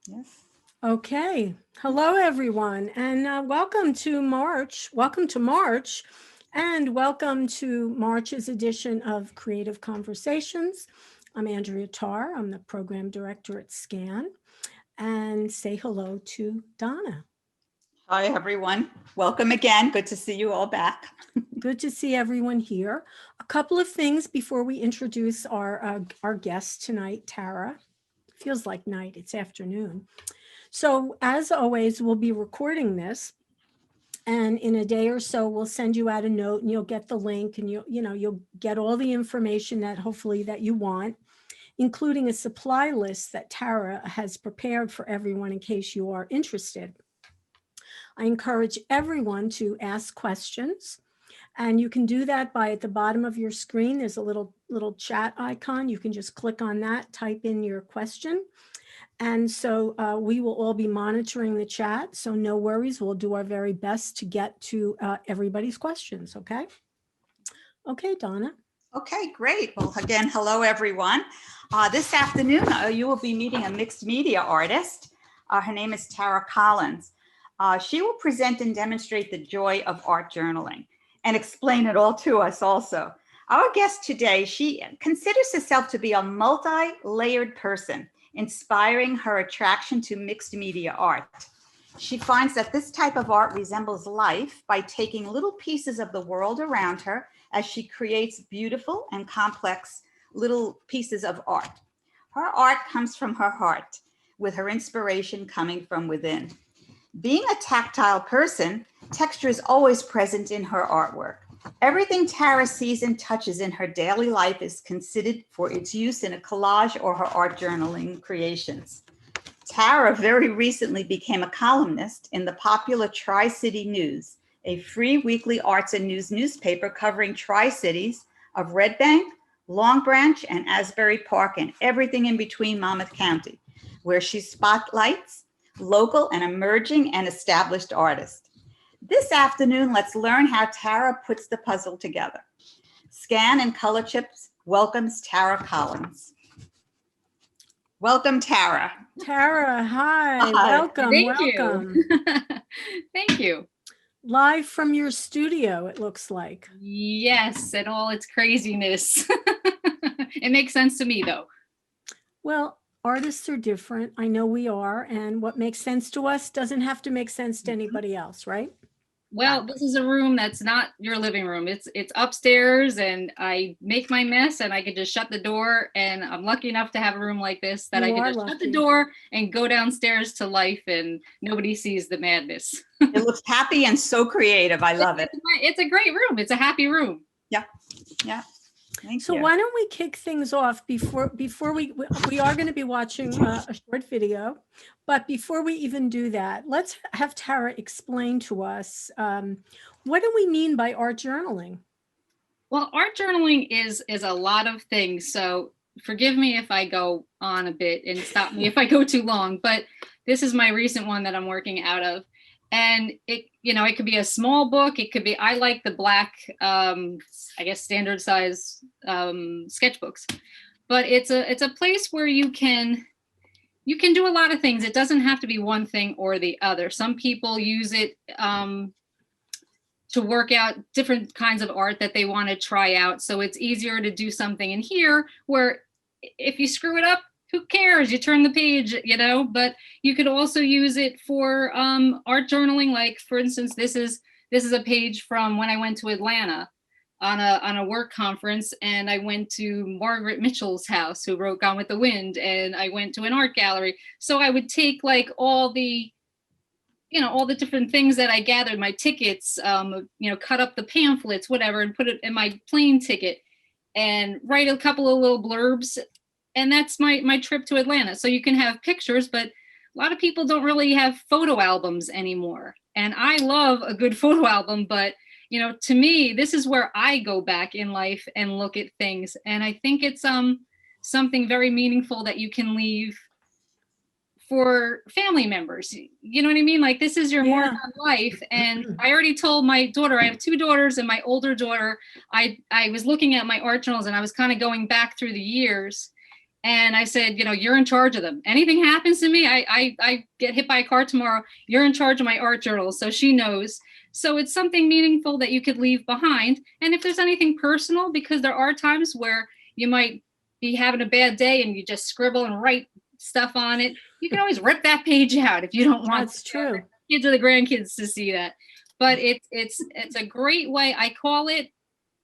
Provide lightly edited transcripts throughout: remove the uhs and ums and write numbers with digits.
Yes. Okay. Hello, everyone, and welcome to March. Welcome to March, and welcome to March's edition of Creative Conversations. I'm Andrea Tarr. I'm the program director at SCAN, and say hello to Donna. Hi, everyone. Welcome again. Good to see you all back. Good to see everyone here. A couple of things before we introduce our guest tonight, Tara. Feels like night. It's afternoon. So, as always, we'll be recording this. And in a day or so, we'll send you out a note and you'll get the link and you'll get all the information that hopefully that you want, including a supply list that Tara has prepared for everyone in case you are interested. I encourage everyone to ask questions. And you can do that by at the bottom of your screen. There's a little chat icon. You can just click on that, type in your question. And so we will all be monitoring the chat. So no worries. We'll do our very best to get to everybody's questions. Okay. Okay, Donna. Okay, great. Well, again, hello, everyone. This afternoon, you will be meeting a mixed media artist. Her name is Tara Collins. She will present and demonstrate the joy of art journaling and explain it all to us also. Our guest today, she considers herself to be a multi-layered person, inspiring her attraction to mixed media art. She finds that this type of art resembles life by taking little pieces of the world around her as she creates beautiful and complex little pieces of art. Her art comes from her heart, with her inspiration coming from within. Being a tactile person, texture is always present in her artwork. Everything Tara sees and touches in her daily life is considered for its use in a collage or her art journaling creations. Tara very recently became a columnist in the popular Tri-City News, a free weekly arts and news newspaper covering Tri-Cities of Red Bank, Long Branch, and Asbury Park, and everything in between Monmouth County, where she spotlights local and emerging and established artists. This afternoon, let's learn how Tara puts the puzzle together. Scan and Color Chips welcomes Tara Collins. Welcome, Tara. Tara, hi. Hi. Welcome. Thank welcome. you. Thank you. Live from your studio, it looks like. Yes, and all its craziness. It makes sense to me, though. Well, artists are different. I know we are. And what makes sense to us doesn't have to make sense to anybody else, right? Well, this is a room that's not your living room. It's upstairs, and I make my mess, and I can just shut the door. And I'm lucky enough to have a room like this that I can just shut the door and go downstairs to life, and nobody sees the madness. It looks happy and so creative. I love it. It's a great room. It's a happy room. Yeah. Yeah. Thank So you. why don't we kick things off before we are going to be watching a short video, but before we even do that, let's have Tara explain to us what do we mean by art journaling? Well, art journaling is a lot of things. So forgive me if I go on a bit and stop me if I go too long, but this is my recent one that I'm working out of. And it could be a small book. It could be, I like the black, I guess, standard size sketchbooks, but it's a place where you can do a lot of things. It doesn't have to be one thing or the other. Some people use it to work out different kinds of art that they want to try out. So it's easier to do something in here where if you screw it up, who cares? You turn the page, but you could also use it for art journaling. Like, for instance, this is a page from when I went to Atlanta on a work conference, and I went to Margaret Mitchell's house, who wrote Gone with the Wind, and I went to an art gallery. So I would take like all the different things that I gathered, my tickets, cut up the pamphlets, whatever, and put it in my plane ticket and write a couple of little blurbs. And that's my trip to Atlanta. So you can have pictures, but a lot of people don't really have photo albums anymore. And I love a good photo album, but to me, this is where I go back in life and look at things. And I think it's something very meaningful that you can leave for family members. You know what I mean? Like, this is your mark on life. And I already told my daughter, I have two daughters, and my older daughter, I was looking at my art journals and I was kind of going back through the years. And I said, you know, you're in charge of them. Anything happens to me, I get hit by a car tomorrow, you're in charge of my art journal. So she knows. So it's something meaningful that you could leave behind. And if there's anything personal, because there are times where you might be having a bad day and you just scribble and write stuff on it, you can always rip that page out if you don't want That's true. kids or the grandkids to see that. But it's a great way. I call it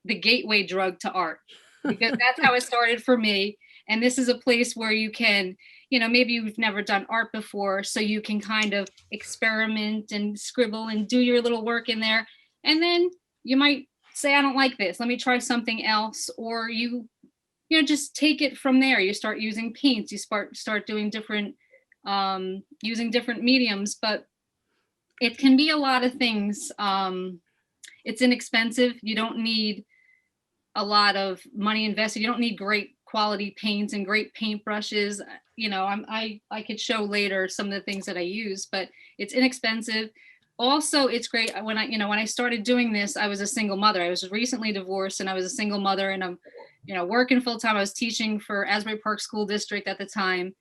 the gateway drug to art, because that's how it started for me. And this is a place where you can, you know, maybe you've never done art before, so you can kind of experiment and scribble and do your little work in there. And then you might say, I don't like this, let me try something else. Or you know, just take it from there. You start using paints, you start doing different, using different mediums, but it can be a lot of things. It's inexpensive. You don't need a lot of money invested. You don't need great quality paints and great paintbrushes. You know, I could show later some of the things that I use, but it's inexpensive. Also, it's great when I started doing this, I was a single mother. I was recently divorced and I was a single mother, and I'm, you know, working full time. I was teaching for Asbury Park School District at the time.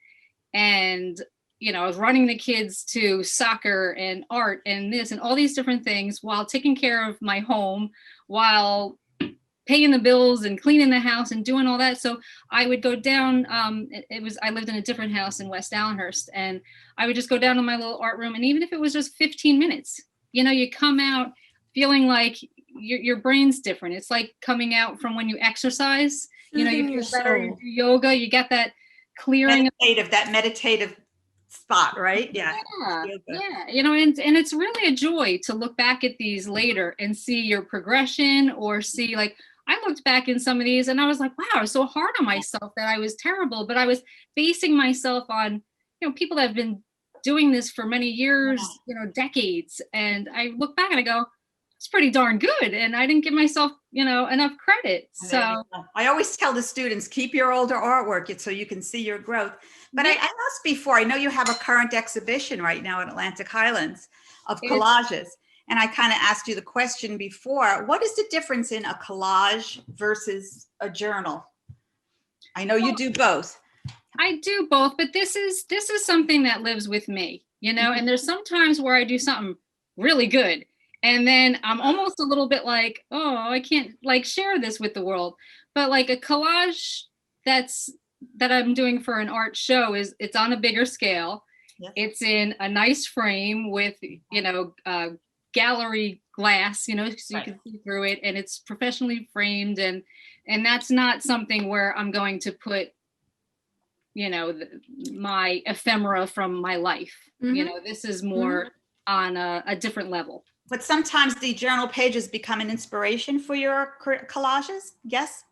And, you know, I was running the kids to soccer and art and this and all these different things while taking care of my home, while paying the bills and cleaning the house and doing all that. So I would go down, I lived in a different house in West Allenhurst, and I would just go down to my little art room. And even if it was just 15 minutes, you know, you come out feeling like your brain's different. It's like coming out from when you exercise, you know, you feel better, you do yoga, you get that clearing. That meditative spot, right? Yeah. Yeah. You know, and it's really a joy to look back at these later and see your progression, or see, like, I looked back in some of these and I was like, wow, I was so hard on myself that I was terrible, but I was basing myself on, you know, people that have been doing this for many years, you know, decades. And I look back and I go, it's pretty darn good. And I didn't give myself, you know, enough credit. So I always tell the students, keep your older artwork so you can see your growth. But I asked before, I know you have a current exhibition right now at Atlantic Highlands of collages. And I kind of asked you the question before, what is the difference in a collage versus a journal? I know you do both. I do both, but this is something that lives with me, you know, and there's some times where I do something really good, and then I'm almost a little bit like, oh, I can't like share this with the world. But like a collage that I'm doing for an art show it's on a bigger scale. Yes. It's in a nice frame with, you know, gallery glass, you know, so you can see through it, and it's professionally framed, and that's not something where I'm going to put, you know, my ephemera from my life. You know, this is more on a different level. But sometimes the journal pages become an inspiration for your collages. Yes.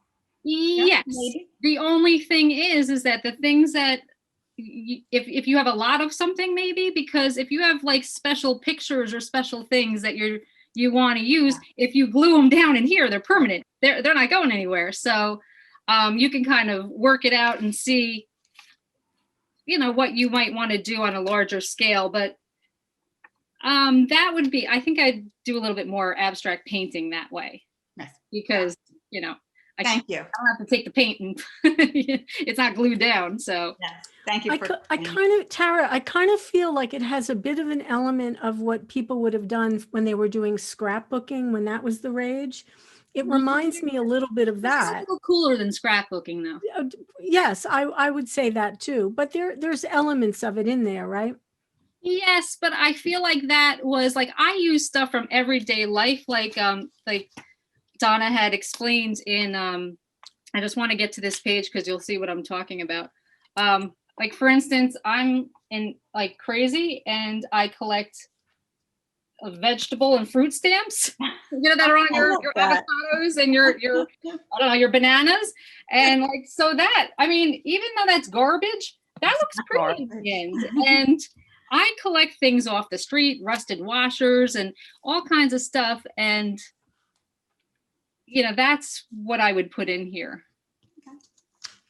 Yes. Maybe. The only thing is that the things that if you have a lot of something, maybe, because if you have like special pictures or special things that you want to use, if you glue them down in here, they're permanent. They're not going anywhere. So you can kind of work it out and see, you know, what you might want to do on a larger scale. But that would be, I think I'd do a little bit more abstract painting that way. Yes. Because, you know, I don't have to take the paint and it's not glued down. So yes. Thank you. Tara, I kind of feel like it has a bit of an element of what people would have done when they were doing scrapbooking, when that was the rage. It reminds me a little bit of that. It's a little cooler than scrapbooking, though. Yes, I would say that too. But there's elements of it in there, right? Yes, but I feel like that was like, I use stuff from everyday life, like Donna had explained in, I just want to get to this page because you'll see what I'm talking about. Like, for instance, I'm in like crazy and I collect vegetable and fruit stamps, you know, that are on your avocados and your I don't know, your bananas. And like, so that, I mean, even though that's garbage, that looks pretty in the end. And I collect things off the street, rusted washers and all kinds of stuff. And, you know, that's what I would put in here.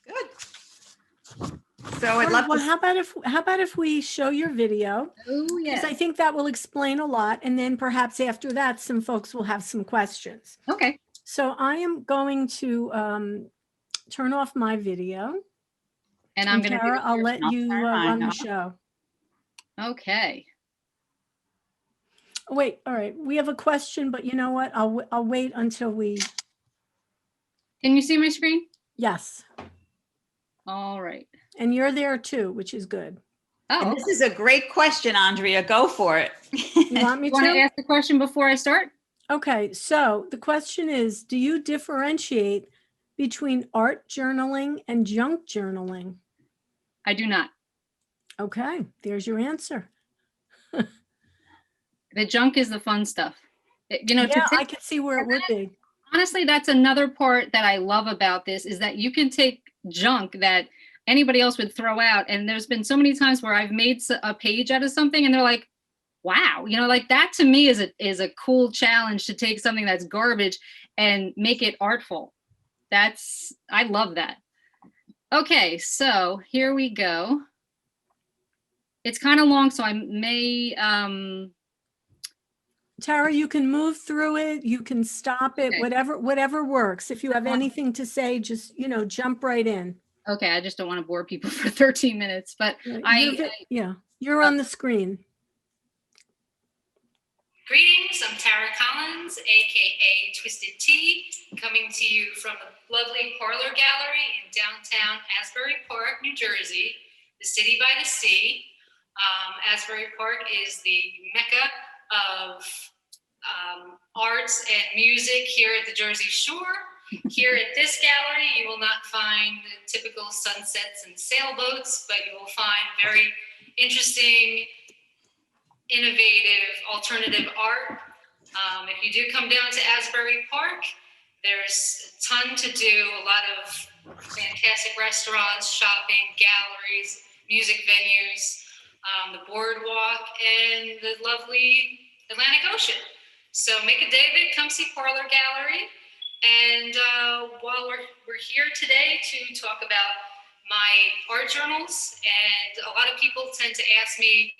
Good. So I'd love to. How about if we show your video? Oh, yes. Because I think that will explain a lot. And then perhaps after that, some folks will have some questions. Okay. So I am going to turn off my video. And I'm And going to Tara, I'll do let I'll you turn run mine the off. show. Okay. Oh, wait, all right. We have a question, but you know what? I'll wait until we, Can you see my screen? yes. All right. And you're there too, which is good. And Oh, this is a great question, Andrea. Go for it. You want me you want to to? ask the question before I start? Okay, so the question is, do you differentiate between art journaling and junk journaling? I do not. Okay, there's your answer. The junk is the fun stuff. You know, to Yeah, I take, could see where it would be. honestly, that's another part that I love about this is that you can take junk that anybody else would throw out. And there's been so many times where I've made a page out of something and they're like, wow, you know, like that to me is a cool challenge to take something that's garbage and make it artful. I love that. Okay, so here we go. It's kind of long, so I may, Tara, you can move through it, you can stop it, Okay. whatever works. If you have anything to say, just, jump right in. okay, I just don't want to bore people for 13 minutes, but You're on the screen. Greetings, I'm Tara Collins, aka Twisted Tea, coming to you from the lovely Parlor Gallery in downtown Asbury Park, New Jersey, the city by the sea. Asbury Park is the mecca of arts and music here at the Jersey Shore. Here at this gallery, you will not find the typical sunsets and sailboats, but you will find very interesting, innovative, alternative art. If you do come down to Asbury Park, there's a ton to do, a lot of fantastic restaurants, shopping, galleries, music venues, the boardwalk, and the lovely Atlantic Ocean. So make a day of it, come see Parlor Gallery. And while we're here today to talk about my art journals, and a lot of people tend to ask me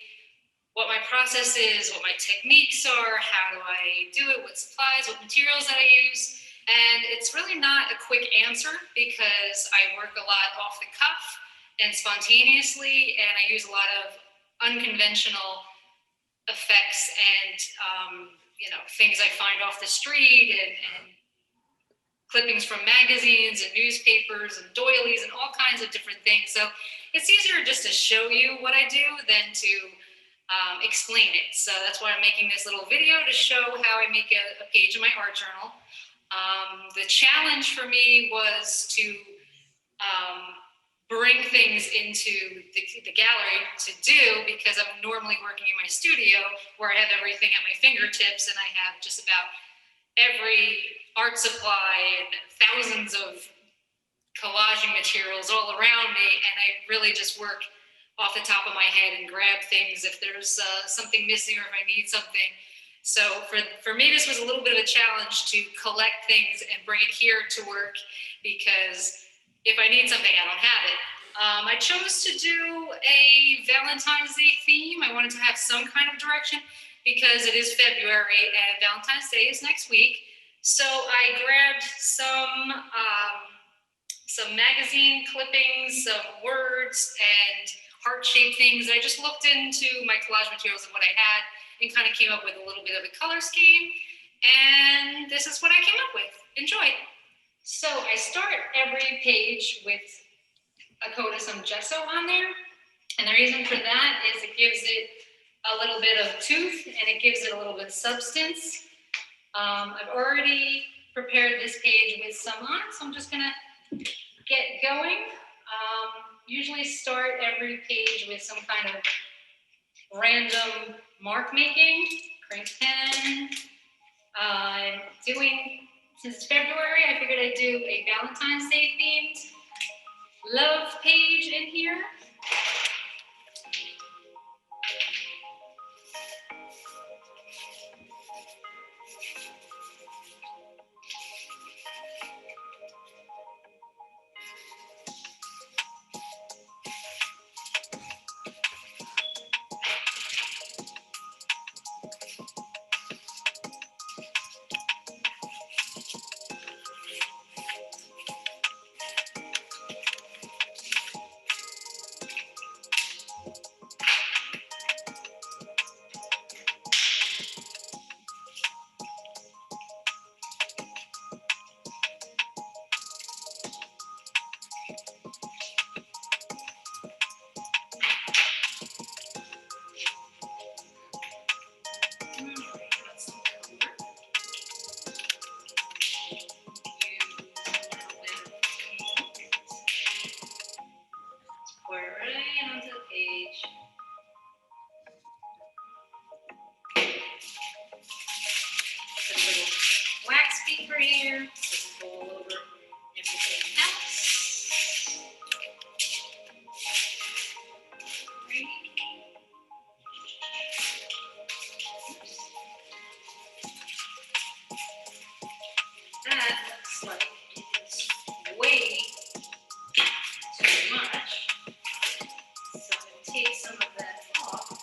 what my process is, what my techniques are, how do I do it, what supplies, what materials that I use. And it's really not a quick answer because I work a lot off the cuff and spontaneously, and I use a lot of unconventional effects and things I find off the street and clippings from magazines and newspapers and doilies and all kinds of different things. So it's easier just to show you what I do than to explain it. So that's why I'm making this little video to show how I make a page in my art journal. The challenge for me was to bring things into the gallery to do, because I'm normally working in my studio where I have everything at my fingertips and I have just about every art supply and thousands of collaging materials all around me, and I really just work off the top of my head and grab things if there's something missing or if I need something. So for me, this was a little bit of a challenge to collect things and bring it here to work, because if I need something, I don't have it. I chose to do a Valentine's Day theme. I wanted to have some kind of direction because it is February and Valentine's Day is next week. So I grabbed some magazine clippings, some words, and heart-shaped things. I just looked into my collage materials and what I had and kind of came up with a little bit of a color scheme. And this is what I came up with. Enjoy. So I start every page with a coat of some gesso on there. And the reason for that is it gives it a little bit of tooth and it gives it a little bit of substance. I've already prepared this page with some on, so I'm just gonna get going. Usually start every page with some kind of random mark making, crank pen. Since it's February, I figured I'd do a Valentine's Day themed love page in here. over here. Go all over everything else. That looks like it's way too much. So I'm going to take some of that off.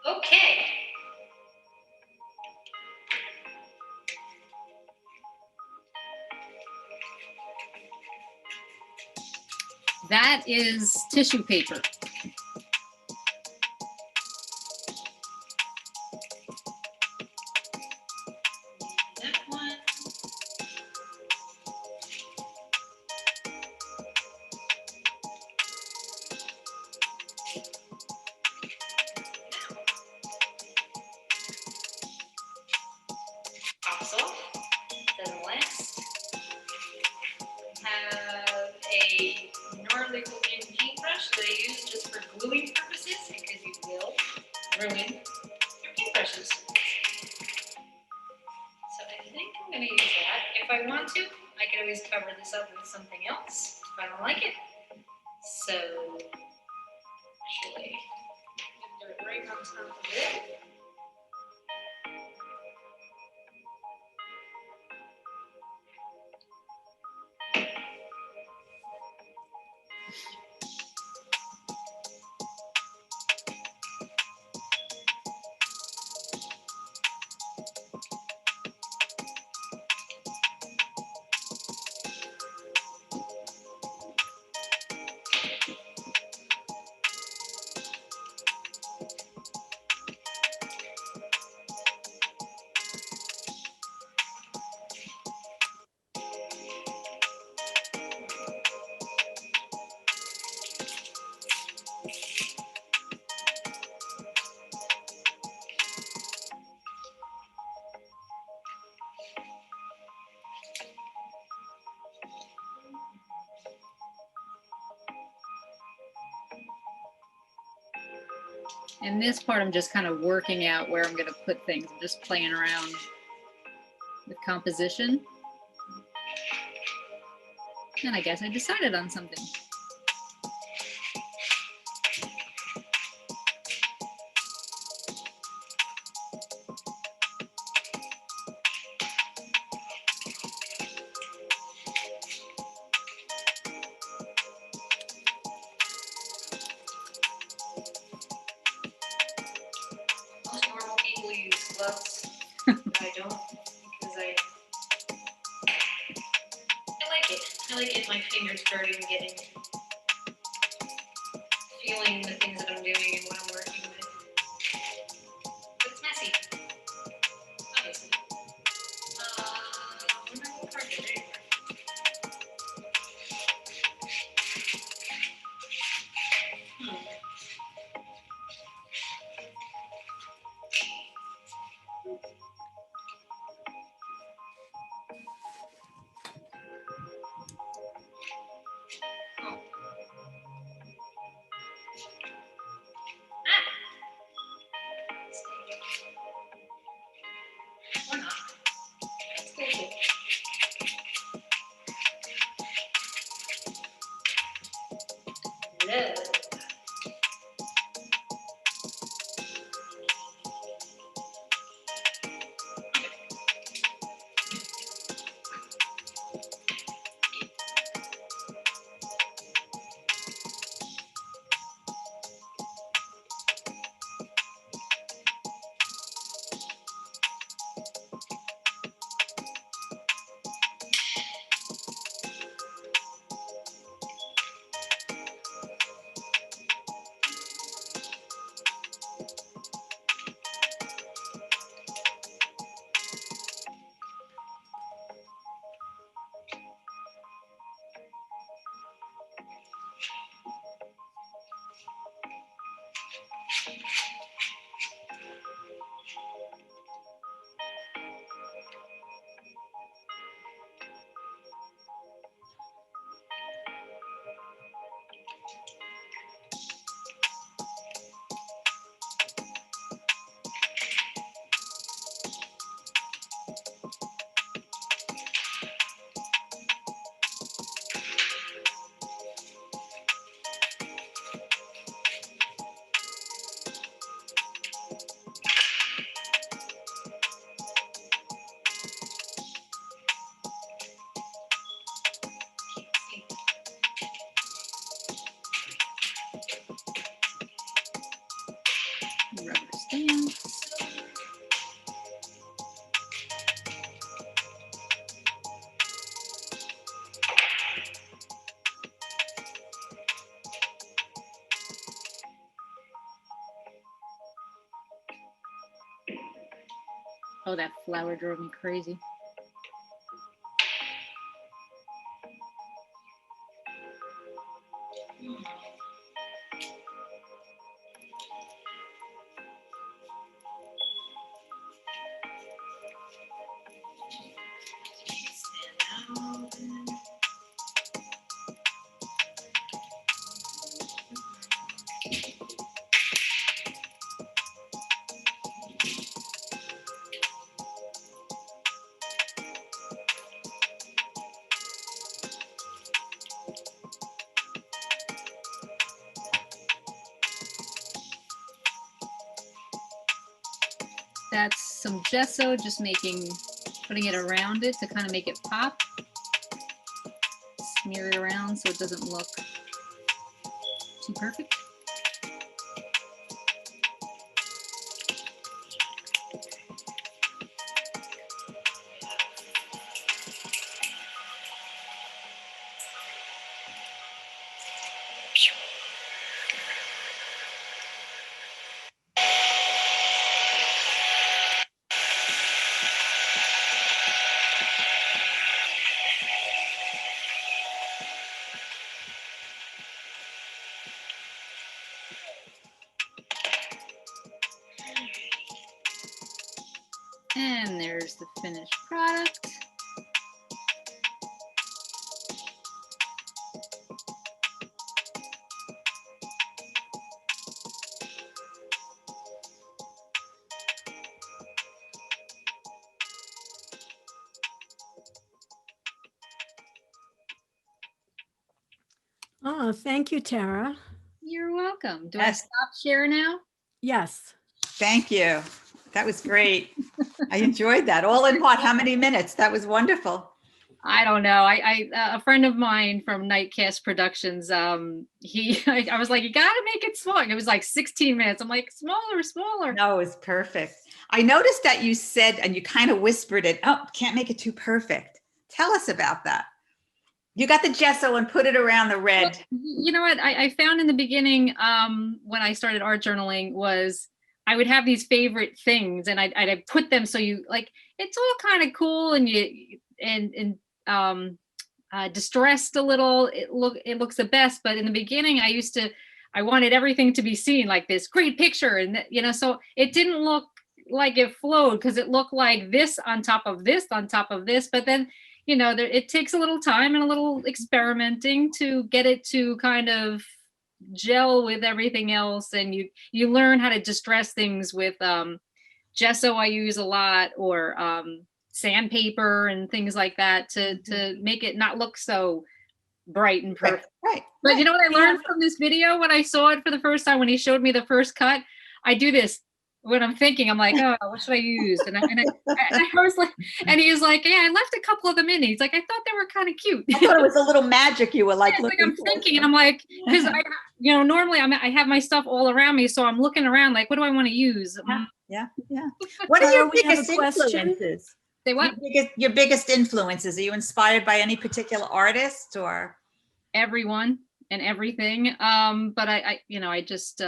Okay. That is tissue paper. That one. Pops off. Doesn't last. Have a gnarly looking paintbrush that I use just for gluing purposes because you will ruin your paintbrushes. So I think I'm going to use that. If I want to, I can always cover this up with something else if I don't like it. So actually, put it right on top of it. And this part, I'm just kind of working out where I'm going to put things. I'm just playing around with composition. And I guess I decided on something. Most normal people use gloves, but I don't because I like it. I like getting my fingers dirty and getting feeling the things that I'm doing and what I'm working with. But it's messy, obviously. I wonder what part did it? Or not. It's cool too. Love. Oh, that flower drove me crazy. That's some gesso, just putting it around it to kind of make it pop. Smear it around so it doesn't look too perfect. And there's the finished product. Oh, thank you, Tara. You're welcome. Do I Yes. stop share now? Yes. Thank you. That was great. I enjoyed that. All in what? How many minutes? That was wonderful. I don't know. A friend of mine from Nightcast Productions, I was like, you gotta make it small. And it was like 16 minutes. I'm like, smaller. No, it was perfect. I noticed that you said, and you kind of whispered it, oh, can't make it too perfect. Tell us about that. You got the gesso and put it around the red. Well, you know what I found in the beginning, when I started art journaling, was I would have these favorite things and I'd put them so you like, it's all kind of cool and distressed a little. It looks the best, but in the beginning I wanted everything to be seen like this great picture, and so it didn't look like it flowed because it looked like this on top of this on top of this. But then it takes a little time and a little experimenting to get it to kind of gel with everything else, and you learn how to distress things with gesso. I use a lot, or sandpaper and things like that to make it not look so bright and perfect. Right. But you know what I learned from this video when I saw it for the first time, when he showed me the first cut? I do this when I'm thinking, I'm like, oh, what should I use? And I was like, and he was like, yeah, I left a couple of them in. He's like, I thought they were kind of cute. I thought it was a little magic you were like Yeah, looking I'm for. thinking, and I'm like, because normally I have my stuff all around me, so I'm looking around like, what do I want to use? Yeah. What are your We have a biggest question. influences? Say what? Your biggest influences? Are you inspired by any particular artist or? Everyone and everything. But I just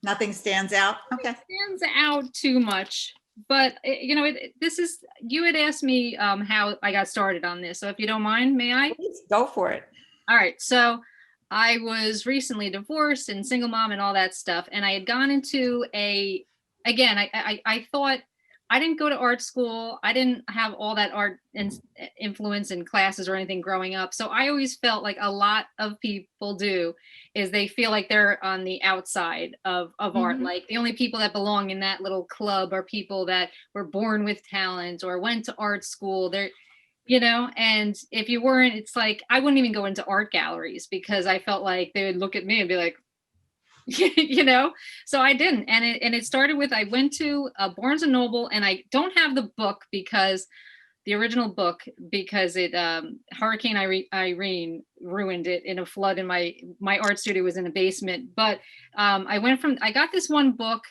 Nothing stands out. Okay. stands out too much. But this is, you had asked me how I got started on this. So if you don't mind, may I? Please go for it. All right. So I was recently divorced and single mom and all that stuff. And I had gone into I thought, I didn't go to art school. I didn't have all that art influence in classes or anything growing up. So I always felt like a lot of people do is they feel like they're on the outside of art. Like the only people that belong in that little club are people that were born with talent or went to art school. They're, and if you weren't, it's like, I wouldn't even go into art galleries because I felt like they would look at me and be like, so I didn't. And it started with, I went to Barnes and Noble, and I don't have the book because the original book, because it Hurricane Irene ruined it in a flood, and my art studio was in a basement. But I got this one book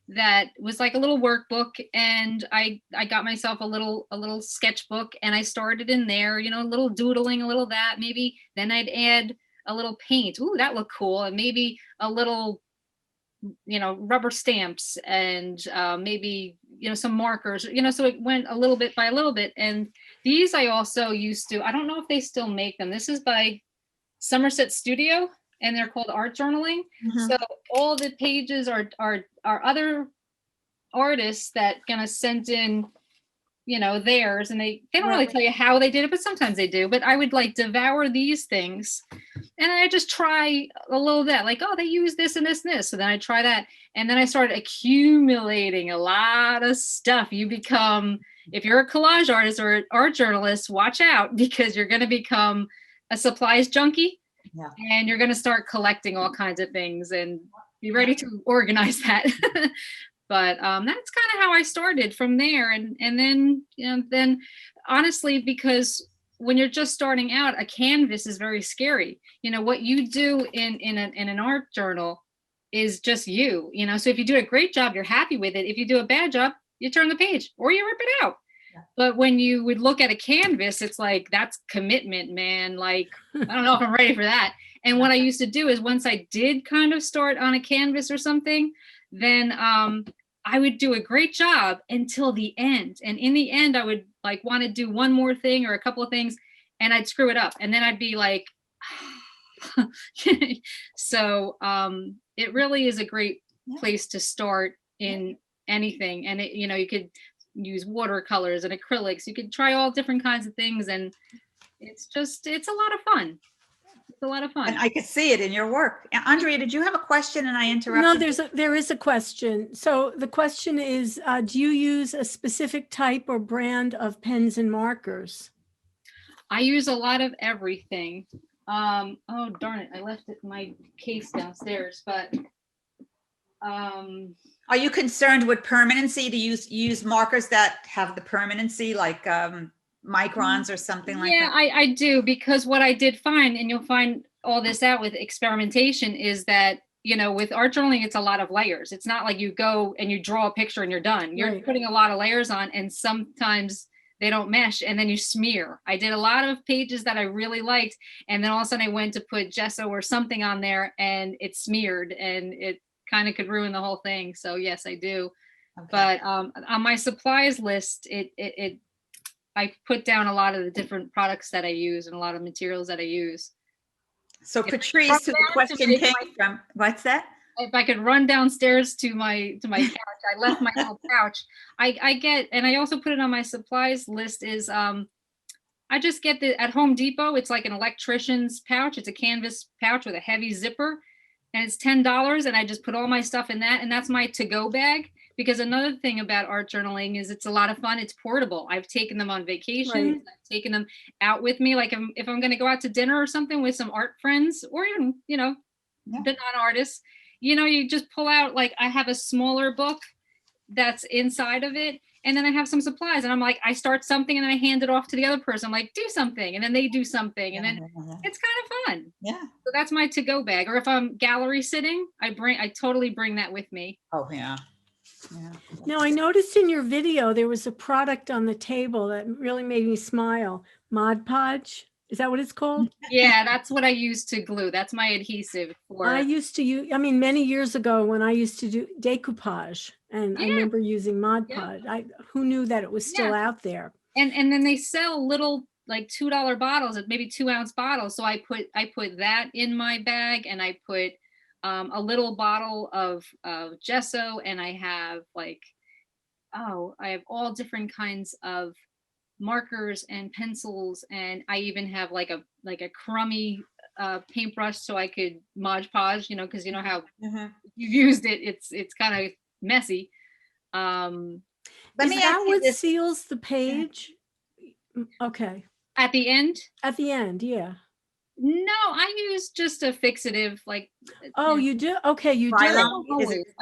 that was like a little workbook, and I got myself a little sketchbook, and I started in there, a little doodling, a little that, maybe then I'd add a little paint. Ooh, that looked cool. And maybe a little rubber stamps and maybe, some markers, so it went a little bit by a little bit. And these I also used to, I don't know if they still make them. This is by Somerset Studio and they're called art journaling. Mhm. So all the pages are other artists that gonna send in theirs, and they don't really Right. tell you how they did it, but sometimes they do. But I would like devour these things and I just try a little bit, like, oh, they use this and this and this, so then I try that, and then I started accumulating a lot of stuff. You become, if you're a collage artist or an art journalist, watch out, because you're going to become a supplies junkie. Yeah. And you're going to start collecting all kinds of things, and be ready to organize that. But that's kind of how I started from there. And then honestly, because when you're just starting out, a canvas is very scary. What you do in an art journal is just you. So if you do a great job, you're happy with it. If you do a bad job, you turn the page or you rip it out. Yeah. But when you would look at a canvas, it's like, that's commitment, man. Like, I don't know if I'm ready for that. And what I used to do is, once I did kind of start on a canvas or something, then I would do a great job until the end. And in the end, I would like want to do one more thing or a couple of things, and I'd screw it up. And then I'd be like, so it really is a great place to start in anything. And you could use watercolors and acrylics. You could try all different kinds of things. And it's a lot of fun. It's a lot of fun. And I could see it in your work. Andrea, did you have a question and I interrupted? No, there is a question. So the question is, do you use a specific type or brand of pens and markers? I use a lot of everything. Oh darn it, I left my case downstairs, but are you concerned with permanency, to use markers that have the permanency, like microns or something like that? Yeah, I do, because what I did find, and you'll find all this out with experimentation, is that with art journaling, it's a lot of layers. It's not like you go and you draw a picture and you're done. You're putting a lot of layers on, and sometimes they don't mesh, and then you smear. I did a lot of pages that I really liked, and then all of a sudden I went to put gesso or something on there and it smeared, and it kind of could ruin the whole thing. So yes, I do. Okay. But on my supplies list, I put down a lot of the different products that I use and a lot of materials that I use. So Patrice, who the question came from, what's that? If I could run downstairs to my couch, I left my little pouch. I get, and I also put it on my supplies list, is I just get at Home Depot. It's like an electrician's pouch. It's a canvas pouch with a heavy zipper, and it's $10. And I just put all my stuff in that, and that's my to-go bag. Because another thing about art journaling is it's a lot of fun. It's portable. I've taken them on vacations. Right. I've taken them out with me. Like if I'm going to go out to dinner or something with some art friends, or even, the non-artists, you just pull out, like, I have a smaller book that's inside of it. And then I have some supplies, and I'm like, I start something and then I hand it off to the other person. I'm like, do something. And then they do something. And then it's kind of fun. Yeah. So that's my to-go bag. Or if I'm gallery sitting, I totally bring that with me. Oh, yeah. Yeah. Now, I noticed in your video, there was a product on the table that really made me smile. Podge. Is that what it's called? Yeah, that's what I use to glue. That's my adhesive. I used to use, many years ago when I used to do decoupage, and I remember using Mod Podge. Who knew that it was still out there? And then they sell little, like, $2 bottles, maybe 2-ounce bottles. So I put that in my bag, and I put a little bottle of gesso, and I have I have all different kinds of markers and pencils, and I even have like a crummy paintbrush, so I could Mod Podge, because you know how you've used it, it's kind of messy. Is that what seals the page? Okay. At the end? At the end, yeah. No, I use just a fixative, like. Oh, you do? Okay, you do. I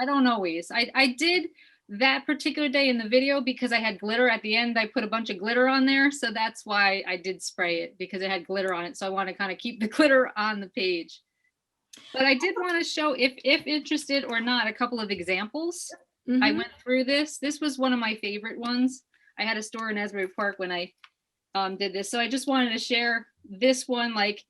don't always. I did that particular day in the video because I had glitter at the end. I put a bunch of glitter on there, so that's why I did spray it, because it had glitter on it. So I want to kind of keep the glitter on the page. But I did want to show, if interested or not, a couple of examples. I went through this. This was one of my favorite ones. I had a store in Asbury Park when I did this, so I just wanted to share this one, like.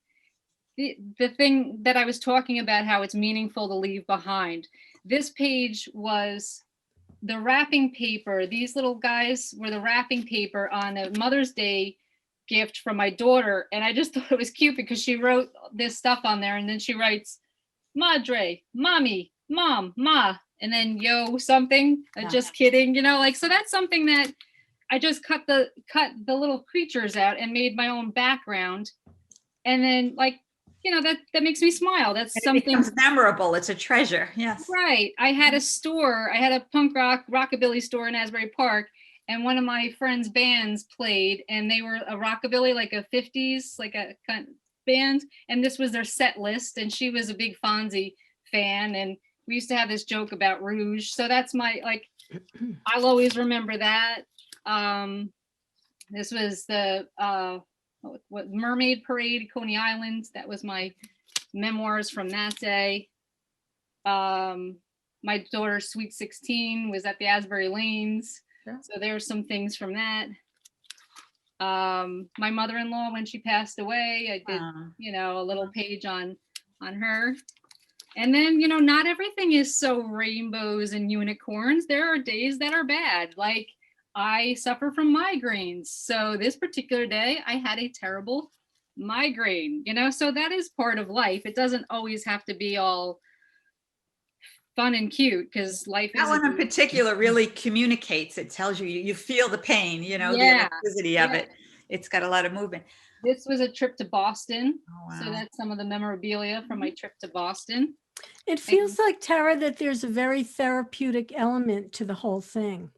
The thing that I was talking about, how it's meaningful to leave behind. this page was the wrapping paper. These little guys were the wrapping paper on a Mother's Day gift from my daughter. And I just thought it was cute because she wrote this stuff on there. And then she writes, Madre, Mommy, Mom, Ma, and then yo something. Just kidding, you know, like, so that's something that I just cut the little creatures out and made my own background. And then, like, you know, that makes me smile. That's something. It becomes memorable. It's a treasure. Yes. Right. I had a store. I had a punk rock rockabilly store in Asbury Park, and one of my friends' bands played, and they were a rockabilly, like a 50s, like a kind of band. And this was their set list. And she was a big Fonzie fan. And we used to have this joke about Rouge. So that's my, like, I'll always remember that. This was the what Mermaid Parade, Coney Island. That was my memoirs from that day. My daughter's Sweet 16 was at the Asbury Lanes. Yeah. So there's some things from that. My mother-in-law, when she passed away, I did, you know, a little page on her. And then, you know, not everything is so rainbows and unicorns. There are days that are bad. Like, I suffer from migraines. So this particular day, I had a terrible migraine, you know, so that is part of life. It doesn't always have to be all fun and cute, because life is. That one in particular really communicates. It tells you, you feel the pain, you know, the electricity of it. It's got a lot of movement. This was a trip to Boston. Oh, wow. So that's some of the memorabilia from my trip to Boston. It feels like, Tara, that there's a very therapeutic element to the whole thing.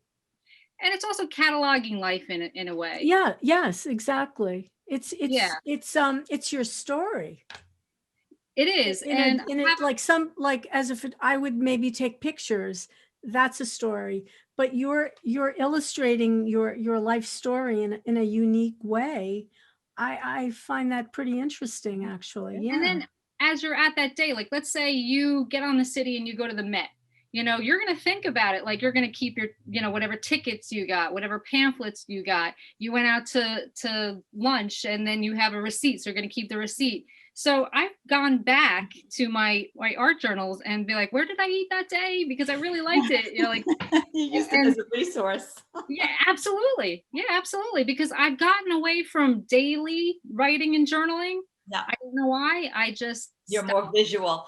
And it's also cataloging life in a way. Yeah. Yes, exactly. It's your story. It is. Like as if I would maybe take pictures. That's a story, but you're illustrating your life story in a unique way. I find that pretty interesting, actually. Yeah. And then as you're at that day, like, let's say you get on the city and you go to the Met. You know, you're going to think about it. Like, you're going to keep your, you know, whatever tickets you got, whatever pamphlets you got. You went out to lunch and then you have a receipt. So you're going to keep the receipt. So I've gone back to my art journals and be like, where did I eat that day? Because I really liked it. You know, like, you used it as a resource. Yeah, absolutely. Yeah, absolutely. Because I've gotten away from daily writing and journaling. Yeah. I don't know why. You're more visual.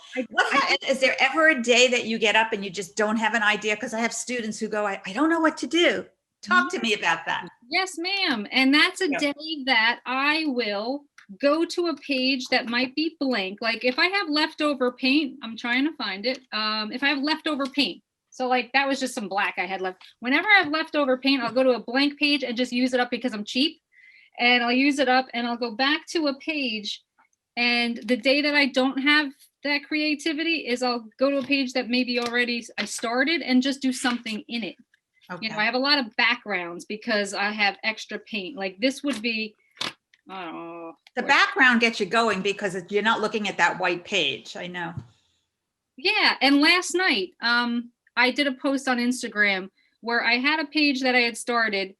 Is there ever a day that you get up and you just don't have an idea? Because I have students who go, I don't know what to do. Talk to me about that. Yes, ma'am. And that's a day that I will go to a page that might be blank. Like, if I have leftover paint, I'm trying to find it. If I have leftover paint. So, like, that was just some black I had left. Whenever I have leftover paint, I'll go to a blank page and just use it up because I'm cheap. And I'll use it up and I'll go back to a page. And the day that I don't have that creativity is I'll go to a page that maybe already I started and just do something in it. Okay. You know, I have a lot of backgrounds because I have extra paint. Like, this would be, the background gets you going because you're not looking at that white page. I know. Yeah. And last night, I did a post on Instagram where I had a page that I had started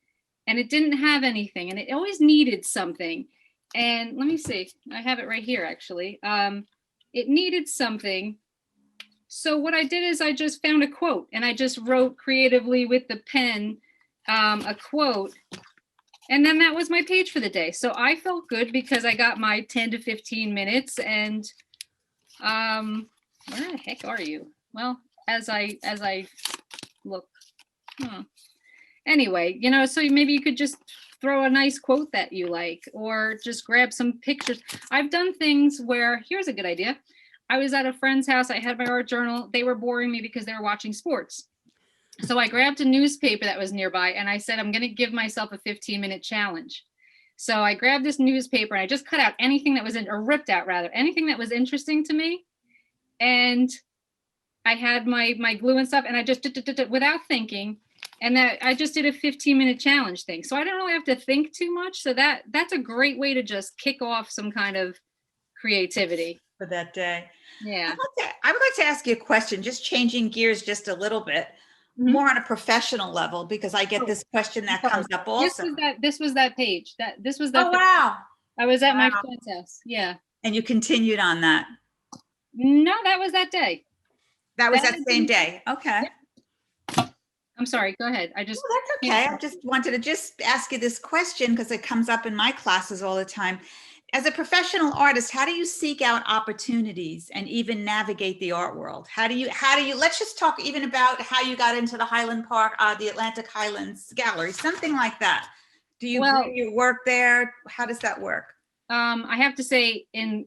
and it didn't have anything and it always needed something. And let me see, I have it right here, actually. It needed something. So what I did is I just found a quote and I just wrote creatively with the pen a quote. And then that was my page for the day. So I felt good because I got my 10 to 15 minutes. And where the heck are you? Well, as I look. Anyway, you know, so maybe you could just throw a nice quote that you like, or just grab some pictures. I've done things where, here's a good idea. I was at a friend's house. I had my art journal. They were boring me because they were watching sports. So I grabbed a newspaper that was nearby and I said, I'm going to give myself a 15-minute challenge. So I grabbed this newspaper and I just cut out anything that was or ripped out rather, anything that was interesting to me. And I had my glue and stuff and I just without thinking. And that I just did a 15-minute challenge thing. So I don't really have to think too much. So that's a great way to just kick off some kind of creativity for that day. Yeah. I would like to ask you a question, just changing gears just a little bit, more on a professional level, because I get this question that comes up also. This was that page. Oh, wow. I was at my friend's house. Yeah. And you continued on that? No, that was that day. That was That that is same in- day. Okay. I'm sorry, go ahead. I just, Oh, that's okay. I just wanted to just ask you this question because it comes up in my classes all the time. As a professional artist, how do you seek out opportunities and even navigate the art world? Let's just talk even about how you got into the Highland Park, the Atlantic Highlands Gallery, something like that. Do you Well- bring your work there? How does that work? I have to say in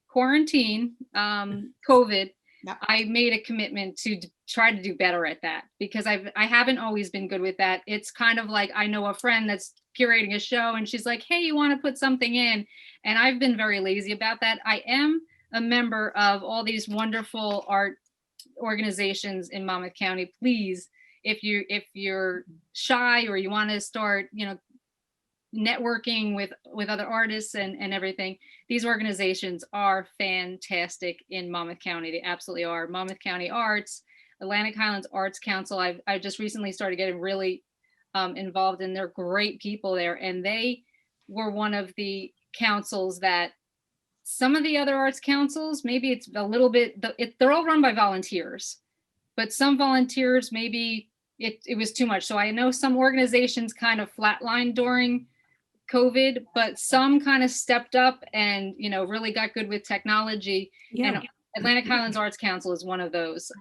quarantine, COVID, Yep. I made a commitment to try to do better at that because I haven't always been good with that. It's kind of like I know a friend that's curating a show and she's like, hey, you want to put something in? And I've been very lazy about that. I am a member of all these wonderful art organizations in Monmouth County. Please, if you're shy or you want to start, networking with other artists and everything, these organizations are fantastic in Monmouth County. They absolutely are. Monmouth County Arts, Atlantic Highlands Arts Council. I just recently started getting really involved, and they're great people there. And they were one of the councils that some of the other arts councils, maybe it's a little bit, they're all run by volunteers, but some volunteers, maybe it was too much. So I know some organizations kind of flatlined during COVID, but some kind of stepped up and, really got good with technology. Yeah. And Atlantic Highlands Arts Council is one of those.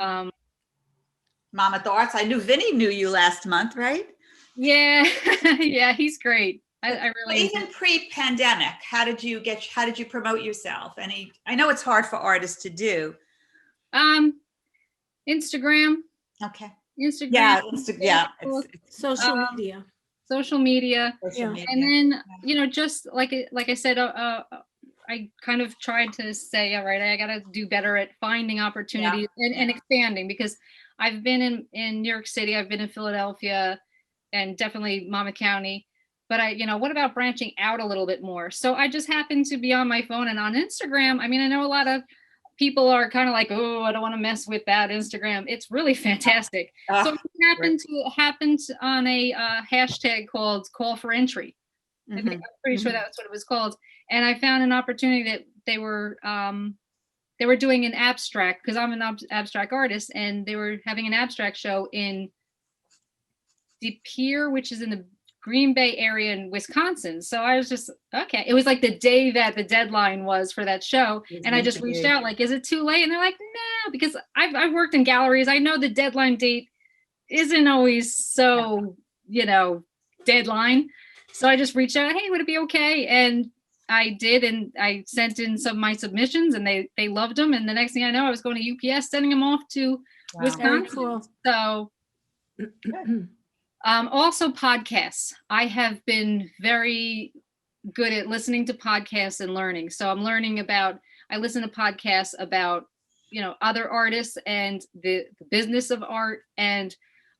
Monmouth Arts. I knew Vinny knew you last month, right? Yeah, yeah, he's great. I But really, even pre-pandemic, how did you promote yourself? I know it's hard for artists to do. Instagram, Okay. Instagram, Yeah, yeah. Facebook, Social media. social media. Social Yeah. media. And then, just like I said, I kind of tried to say, all right, I got to do better at finding opportunities and expanding, because I've been in New York City, I've been in Philadelphia, and definitely Monmouth County. But what about branching out a little bit more? So I just happened to be on my phone and on Instagram. I mean, I know a lot of people are kind of like, oh, I don't want to mess with that Instagram. It's really fantastic. So it happened on a hashtag called call for entry. I think, I'm pretty sure that's what it was called. And I found an opportunity that they were doing an abstract, because I'm an abstract artist, and they were having an abstract show in the Pier, which is in the Green Bay area in Wisconsin. So I was just, okay. It was like the day that the deadline was for that show. And I just reached out like, is it too late? And they're like, no, because I've worked in galleries. I know the deadline date isn't always so, deadline. So I just reached out, hey, would it be okay? And I did, and I sent in some of my submissions, and they loved them. And the next thing I know, I was going to UPS, sending them off to Wisconsin. Very cool. So also podcasts. I have been very good at listening to podcasts and learning. So I listen to podcasts about, other artists and the business of art. And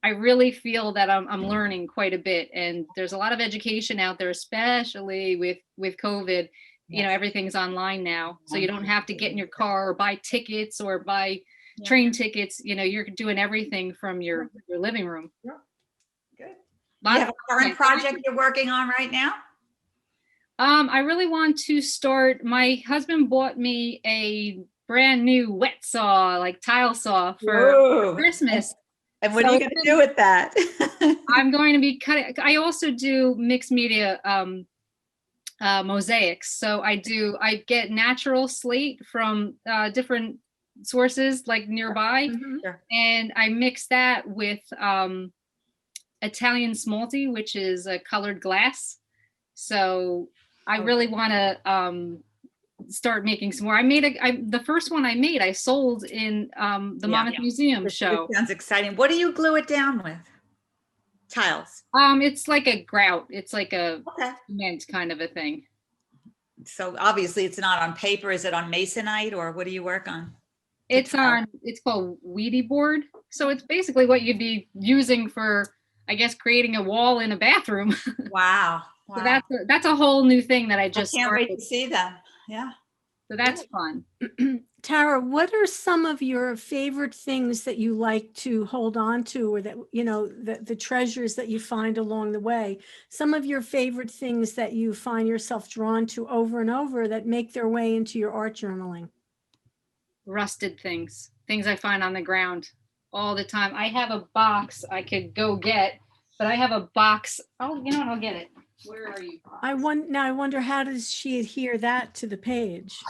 I really feel that I'm learning quite a bit. And there's a lot of education out there, especially with COVID. Everything's online now. So you don't have to get in your car or buy tickets or buy train tickets. You're doing everything from your living room. Good. Do you have a current project you're working on right now? I really want to start. My husband bought me a brand new wet saw, like tile saw for Christmas. And what are you going to do with that? I'm going to be cutting. I also do mixed media mosaics. So I get natural slate from different sources like nearby, and I mix that with Italian smalti, which is a colored glass. So I really want to start making some more. The first one I made, I sold in the Monmouth Museum show. It sounds exciting. What do you glue it down with? Tiles. It's like a grout. It's like a cement kind of a thing. So obviously it's not on paper. Is it on masonite, or what do you work on? It's called weedy board. So it's basically what you'd be using for, I guess, creating a wall in a bathroom. Wow. So that's a whole new thing that I just can't started. wait to see them. Yeah. So that's fun. Tara, what are some of your favorite things that you like to hold on to, or that, the treasures that you find along the way? Some of your favorite things that you find yourself drawn to over and over that make their way into your art journaling? rusted things I find on the ground all the time. I have a box I could go get, but I have a box. Oh, you know what? I'll get it. Where are you? Box? I wonder how does she adhere that to the page?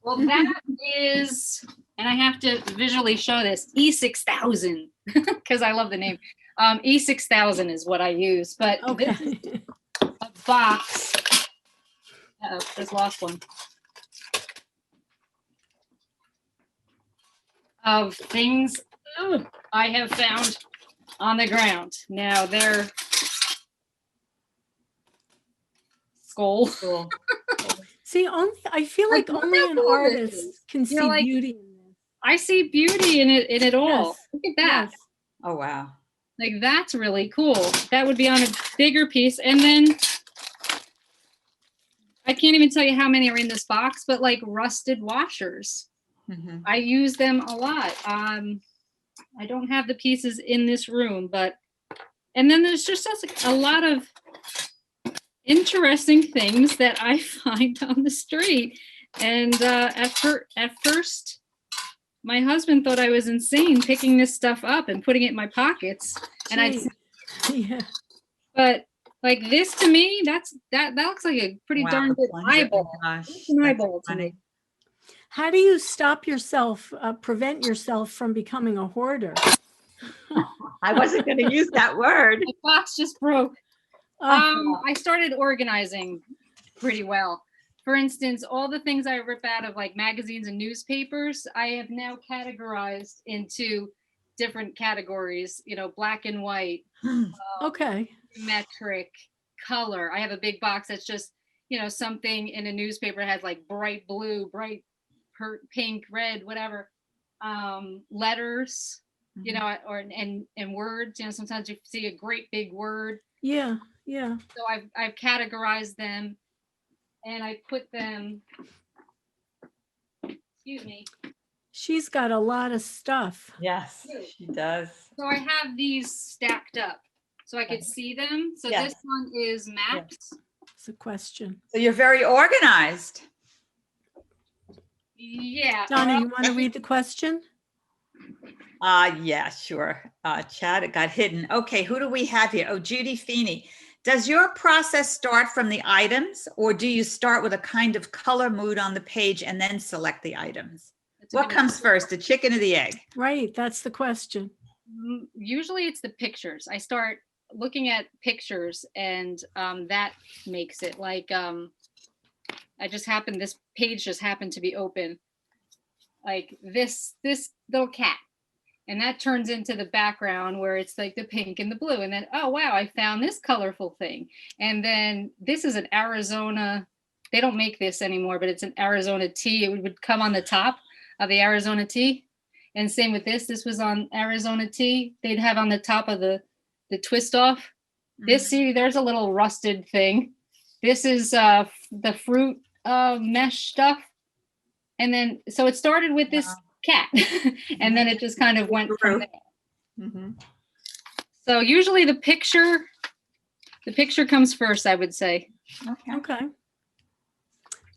Well, that is, and I have to visually show this, E6000, because I love the name. E6000 is what I use, but this is Okay. a box. Uh-oh, just lost one. Of things I have found on the ground. Now they're skull. Cool. See, I feel like Like, only look how an cool this artist is. can You're see like, beauty in this. I see beauty in it all. Yes, Look at that. yes. Oh, wow. Like, that's really cool. That would be on a bigger piece. And then I can't even tell you how many are in this box, but like rusted washers. Mhm. I use them a lot. I don't have the pieces in this room, but, and then there's just a lot of interesting things that I find on the street. And at first, my husband thought I was insane picking this stuff up and putting it in my pockets. And Gee. Yeah. but like this to me, that looks like a pretty Wow, darn the good plunger. eyeball. Gosh, It's an that's eyeball to funny. me. How do you stop yourself, prevent yourself from becoming a hoarder? I wasn't going to use that word. My box just broke. I started organizing pretty well. For instance, all the things I rip out of like magazines and newspapers, I have now categorized into different categories, you know, black and white, Okay. metric, color. I have a big box that's just, you know, something in a newspaper has like bright blue, bright pink, red, whatever. Letters, you know, or and words, you know, sometimes you see a great big word. Yeah. Yeah. So I've categorized them and I put them, excuse me. She's got a lot of stuff. Yes, she does. So I have these stacked up so I could see them. So Yes. this one is maps. It's a question. So you're very organized. Yeah. Donna, you want to read the question? Yeah, sure. Chad, it got hidden. Okay, who do we have here? Oh, Judy Feeney. Does your process start from the items, or do you start with a kind of color mood on the page and then select the items? What comes first, the chicken or the egg? Right, that's the question. Usually it's the pictures. I start looking at pictures and that makes it like, this page just happened to be open. Like this little cat. And that turns into the background where it's like the pink and the blue. And then, oh, wow, I found this colorful thing. And then this is an Arizona, they don't make this anymore, but it's an Arizona tea. It would come on the top of the Arizona tea. And same with this. This was on Arizona tea. They'd have on the top of the twist off. This, see, there's a little rusted thing. This is the fruit mesh stuff. And then, so it started with this cat and then it just kind of went from there. So usually the picture comes first, I would say. Okay.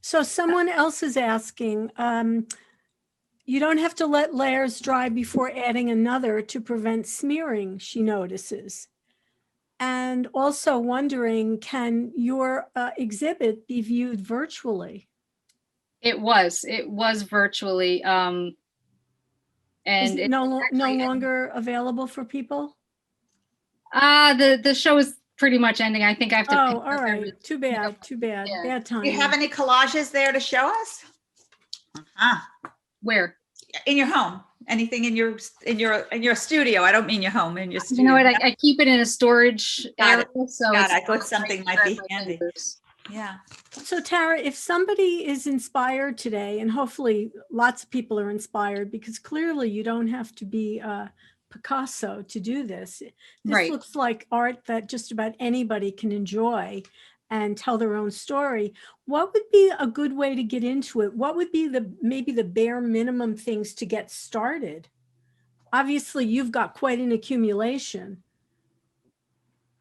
So someone else is asking, you don't have to let layers dry before adding another to prevent smearing, she notices. And also wondering, can your exhibit be viewed virtually? It was virtually. Is And it no longer available for people? the show is pretty much ending. I think I have to. Oh, all right. Too bad. Too bad. Yeah. Bad time. Do you have any collages there to show us? Where? In your home? Anything in your studio? I don't mean your home, in your studio. You know what? I keep it in a storage area, so Got it. it's I thought something might be handy. fingers. Yeah. So Tara, if somebody is inspired today, and hopefully lots of people are inspired, because clearly you don't have to be Picasso to do this. This Right. looks like art that just about anybody can enjoy and tell their own story. What would be a good way to get into it? What would be maybe the bare minimum things to get started? Obviously, you've got quite an accumulation.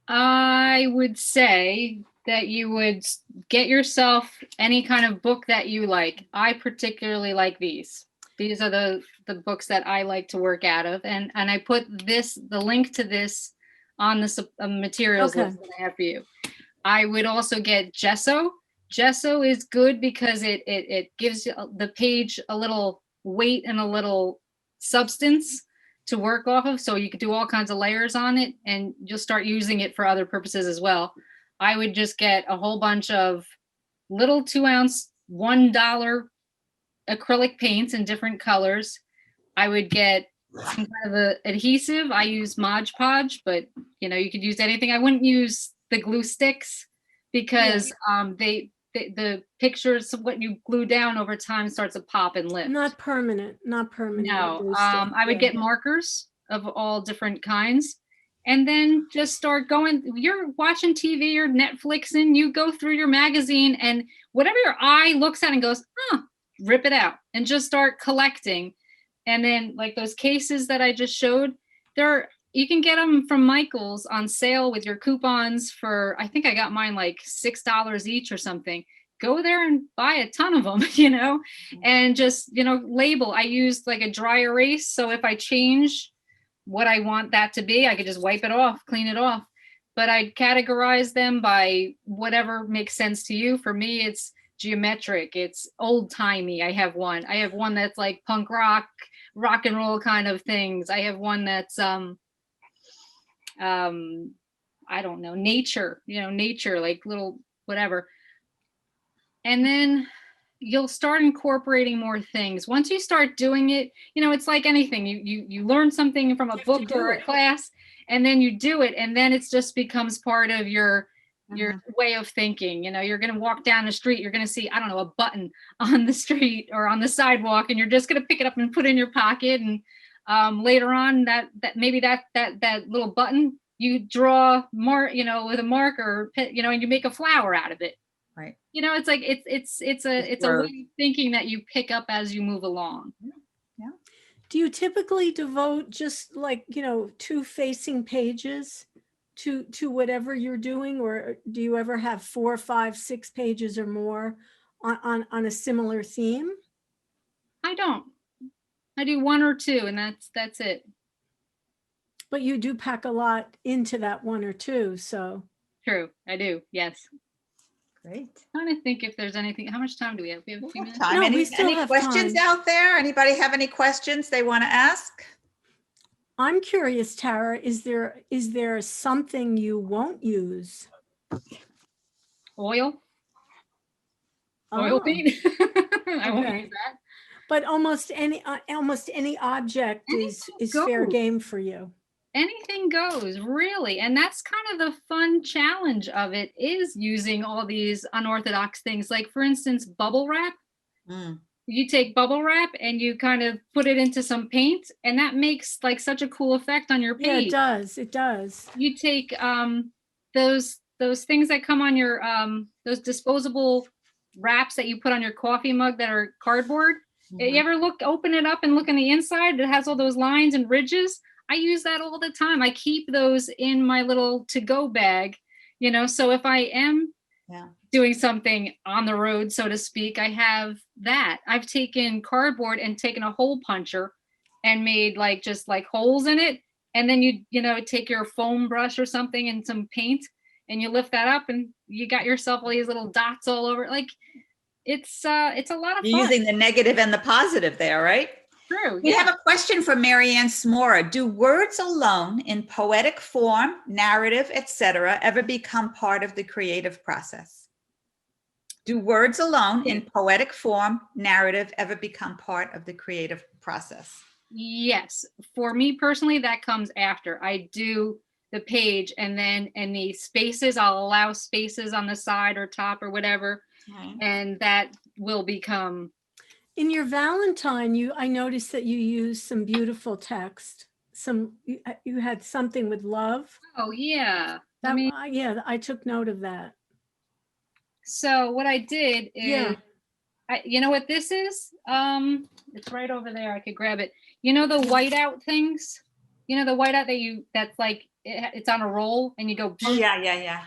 I would say that you would get yourself any kind of book that you like. I particularly like these. These are the books that I like to work out of. And I put the link to this on the materials Okay. list that I have for you. I would also get gesso. Gesso is good because it gives the page a little weight and a little substance to work off of. So you could do all kinds of layers on it, and you'll start using it for other purposes as well. I would just get a whole bunch of little 2-ounce, $1 acrylic paints in different colors. I would get some kind of a adhesive. I use Mod Podge, but you could use anything. I wouldn't use the glue sticks because the pictures of what you glue down over time starts to pop and lift. Not permanent. No, glue stick, I would get markers of all different kinds, and then just start going. You're watching TV or Netflixing, you go through your magazine, and whatever your eye looks at and goes, rip it out and just start collecting. And then like those cases that I just showed, you can get them from Michael's on sale with your coupons for, I think I got mine like $6 each or something. Go there and buy a ton of them, and just, label. I used like a dry erase. So if I change what I want that to be, I could just wipe it off, clean it off. But I'd categorize them by whatever makes sense to you. For me, it's geometric, it's old timey. I have one that's like punk rock and roll kind of things. I have one that's I don't know, nature, like little whatever. And then you'll start incorporating more things. Once you start doing it, it's like anything. You learn something from a book or a class, and then you do it, and then it just becomes part of your way of thinking. You're going to walk down the street, you're going to see, I don't know, a button on the street or on the sidewalk, and you're just going to pick it up and put it in your pocket. And later on, that maybe that little button you draw more, with a marker, and you make a flower out of it. Right. It's like it's a way of thinking that you pick up as you move along. Yeah. Do you typically devote just like 2 facing pages to whatever you're doing, or do you ever have 4, 5, 6 pages or more on a similar theme? I don't. I do 1 or 2, and that's it. But you do pack a lot into that 1 or 2, so. True, I do. Yes. Great. I'm trying to think if there's anything. How much time do we have? We have a few minutes. Time. No, any we still have questions time. out there? Anybody have any questions they want to ask? I'm curious, Tara, is there something you won't use? Oil Oh, paint. I won't okay. use that. But almost any object is fair goes. game for you. Anything goes, really. And that's kind of the fun challenge of it, is using all these unorthodox things. Like, for instance, bubble wrap. You take bubble wrap and you kind of put it into some paint, and that makes like such a cool effect on your page. Yeah, it does. You take those things that come on your those disposable wraps that you put on your coffee mug that are cardboard. You ever open it up and look on the inside? It has all those lines and ridges. I use that all the time. I keep those in my little to-go bag, so if I am doing something on the road, so to speak, I have that. I've taken cardboard and taken a hole puncher and made just holes in it. And then you take your foam brush or something and some paint, and you lift that up, and you got yourself all these little dots all over. It's a lot of fun. You're using the negative and the positive there, right? True. We have a question from Marianne Smora. Do words alone in poetic form, narrative, etc., ever become part of the creative process? Do words alone in poetic form, narrative, ever become part of the creative process? Yes. For me personally, that comes after. I do the page, and then in the spaces, I'll allow spaces on the side or top or whatever, and that will become. In your Valentine, I noticed that you used some beautiful text. You had something with love. Oh yeah. I took note of that. So what I did is, you know what this is? It's right over there. I could grab it. The whiteout things. The whiteout that's like it's on a roll and you go. Oh yeah.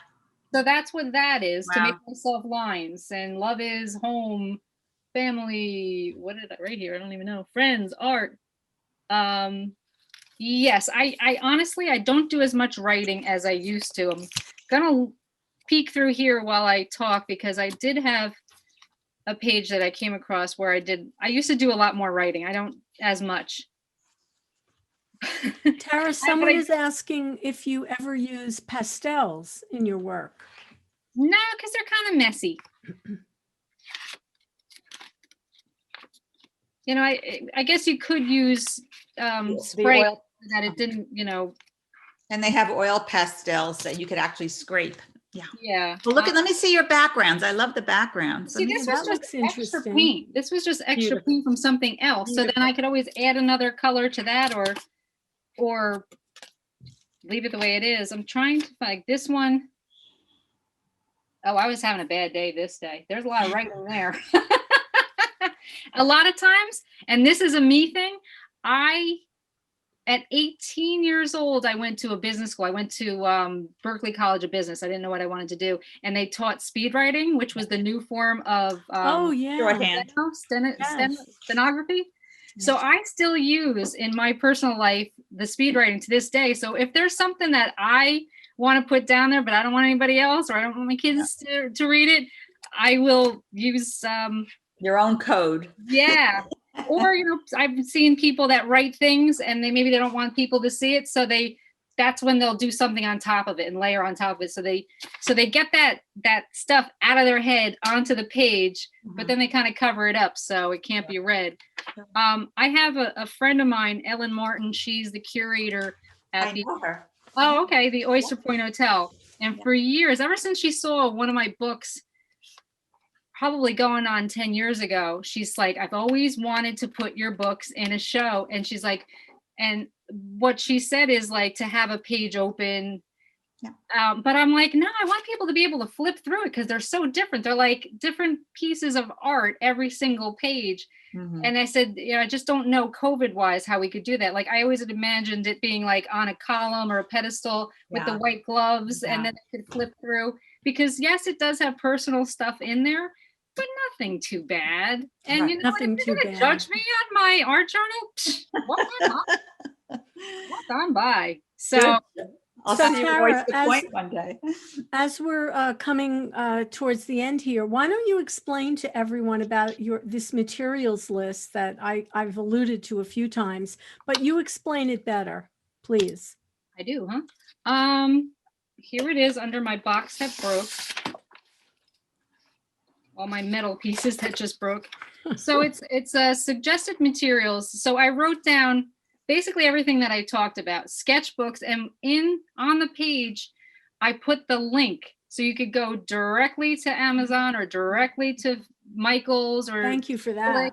So that's what that is, to make myself lines. And love is home. family, what did I write here? I don't even know. Friends, art. Yes, I honestly, I don't do as much writing as I used to. I'm gonna peek through here while I talk because I did have a page that I came across where I used to do a lot more writing. I don't as much. Tara, someone is asking if you ever use pastels in your work. No, because they're kind of messy. You know, I guess you could use spray oil. that it didn't, And they have oil pastels that you could actually scrape. Yeah. Well, let me see your backgrounds. I love the backgrounds. See, this was that just looks extra interesting. paint. This was just extra Beautiful. paint from something else. So then I could always add another color to that or leave it the way it is. I'm trying to find this one. Oh, I was having a bad day this day. There's a lot of writing there. A lot of times, and this is a me thing, at 18 years old, I went to a business school. I went to Berkeley College of Business. I didn't know what I wanted to do. And they taught speed writing, which was the new form of Shorthand. stenography. So I still use in my personal life the speed writing to this day. So if there's something that I want to put down there, but I don't want anybody else, or I don't want my kids to read it, I will use your own code. Yeah. Or, I've seen people that write things and maybe they don't want people to see it. So that's when they'll do something on top of it and layer on top of it. So they get that stuff out of their head onto the page, but then they kind of cover it up so it can't be read. I have a friend of mine, Ellen Martin. She's the curator at the Oyster Point Hotel. And for years, ever since she saw one of my books, probably going on 10 years ago, she's like, I've always wanted to put your books in a show. And she's like, and what she said is like to have a page open. But I'm like, no, I want people to be able to flip through it because they're so different. They're like different pieces of art every single page. And I said, I just don't know COVID wise how we could do that. Like I always had imagined it being like on a column or a pedestal with the white gloves and then it could flip through because yes, it does have personal stuff in there, but nothing too bad. And nothing if you're too gonna bad. judge me on my art journal, walk on by. So I'll So see you Tara, Oyster Point one day. As we're coming towards the end here, why don't you explain to everyone about this materials list that I've alluded to a few times, but you explain it better, please. I do, huh? Here it is under my box that broke. All my metal pieces that just broke. So it's suggested materials. So I wrote down basically everything that I talked about, sketchbooks, and on the page, I put the link. So you could go directly to Amazon or directly to Michael's or Thank you for that.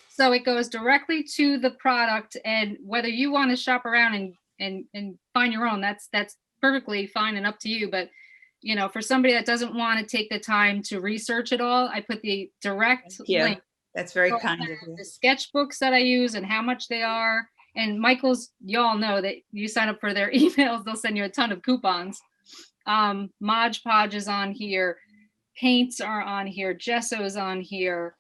So it goes directly to the product, and whether you want to shop around and find your own, that's perfectly fine and up to you. But for somebody that doesn't want to take the time to research it all, I put the direct link. That's very kind of you. The sketchbooks that I use and how much they are. And Michael's, y'all know that you sign up for their emails, they'll send you a ton of coupons. Podge is on here. Paints are on here. Gesso's on here.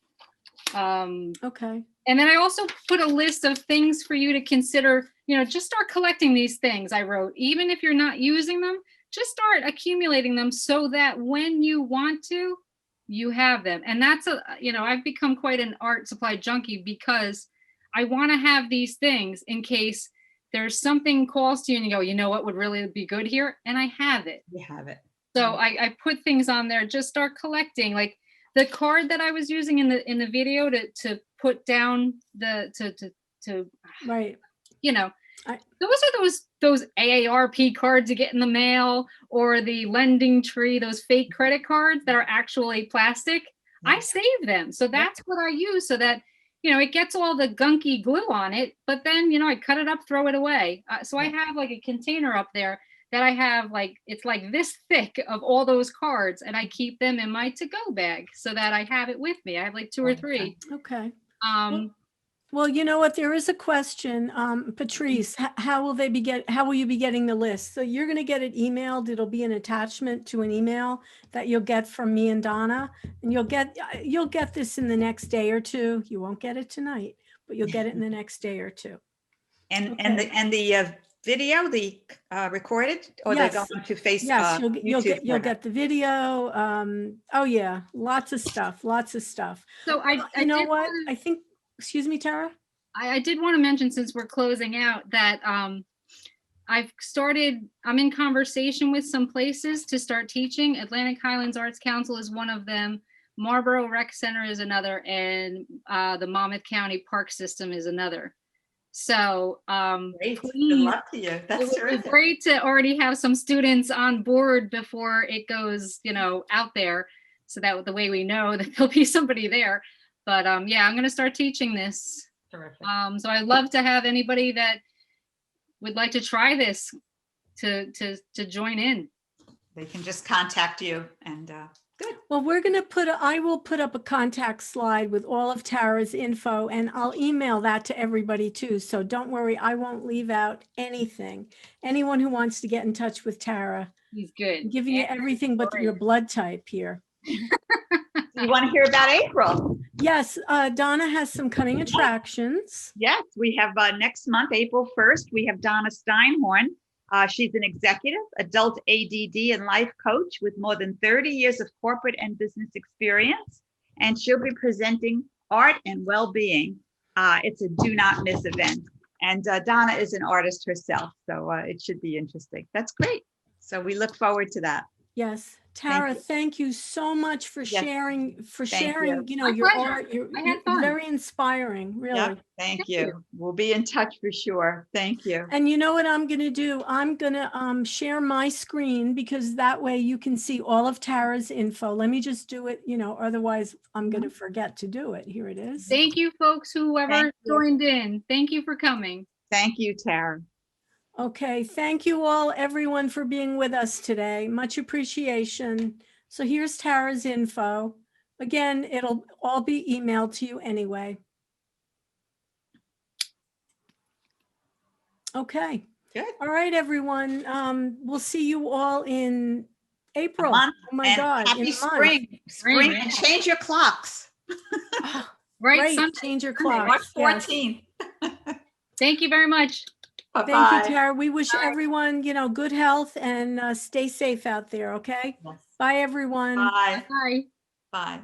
Okay. And then I also put a list of things for you to consider, just start collecting these things I wrote. Even if you're not using them, just start accumulating them so that when you want to, you have them. And that's I've become quite an art supply junkie because I want to have these things in case there's something calls to you and you go, you know what would really be good here? And I have it. You have it. So I put things on there, just start collecting. Like the card that I was using in the video to put down right. Those AARP cards you get in the mail or the lending tree, those fake credit cards that are actually plastic. I save them. So that's what I use so that, it gets all the gunky glue on it, but then, I cut it up, throw it away. So I have like a container up there that I have it's like this thick of all those cards and I keep them in my to-go bag so that I have it with me. I have like 2 or 3. Okay. Well, you know what? There is a question, Patrice. How will how will you be getting the list? So you're going to get it emailed. It'll be an attachment to an email that you'll get from me and Donna, and you'll get this in the next day or two. You won't get it tonight, but you'll get it in the next day or two. And Okay. the video, the recorded, or they go Yes. onto Facebook? Yes, you'll YouTube get the video. Oh yeah, lots of stuff, lots of stuff. So You know what? I think. Excuse me, Tara. I did want to mention, since we're closing out, that I'm in conversation with some places to start teaching. Atlantic Highlands Arts Council is one of them. Marlboro Rec Center is another, and the Monmouth County Park System is another. So Great. Good please, luck to you. it That's would be terrific. great to already have some students on board before it goes, out there, so that the way we know that there'll be somebody there. But yeah, I'm going to start teaching this. Terrific. So I'd love to have anybody that would like to try this to join in. They can just contact you, and good. Well, I will put up a contact slide with all of Tara's info, and I'll email that to everybody too. So don't worry, I won't leave out anything. Anyone who wants to get in touch with Tara, He's good. I'm giving you everything but your blood type here. You want to hear about April? Yes, Donna has some coming attractions. Yes, we have next month, April 1st, we have Donna Steinhorn. She's an executive, adult ADD and life coach with more than 30 years of corporate and business experience. And she'll be presenting Art and Well-Being. It's a do not miss event. And Donna is an artist herself, so it should be interesting. That's great. So we look forward to that. Yes. Tara, you. thank you so much for Yes. sharing, you. My your pleasure. art. You're I had fun. very inspiring, really. Yeah, thank you. We'll be in touch for sure. Thank you. And you know what I'm going to do? I'm going to share my screen, because that way you can see all of Tara's info. Let me just do it, otherwise I'm going to forget to do it. Here it is. Thank you, folks, whoever Thank you. joined in. Thank you for coming. Thank you, Tara. Okay. Thank you all, everyone, for being with us today. Much appreciation. So here's Tara's info. Again, it'll all be emailed to you anyway. Okay. Good. All right, everyone. We'll see you all in April. month, Oh my And God. in happy a month. spring. Spring, and change your clocks. Right. Great. Sunday. Change your March clocks. Yes. 14th. Thank you very much. Thank Bye-bye. you, Tara. We wish Bye. everyone, good health, and stay safe out there. Okay. Yes. Bye, everyone. Bye. Bye. Bye.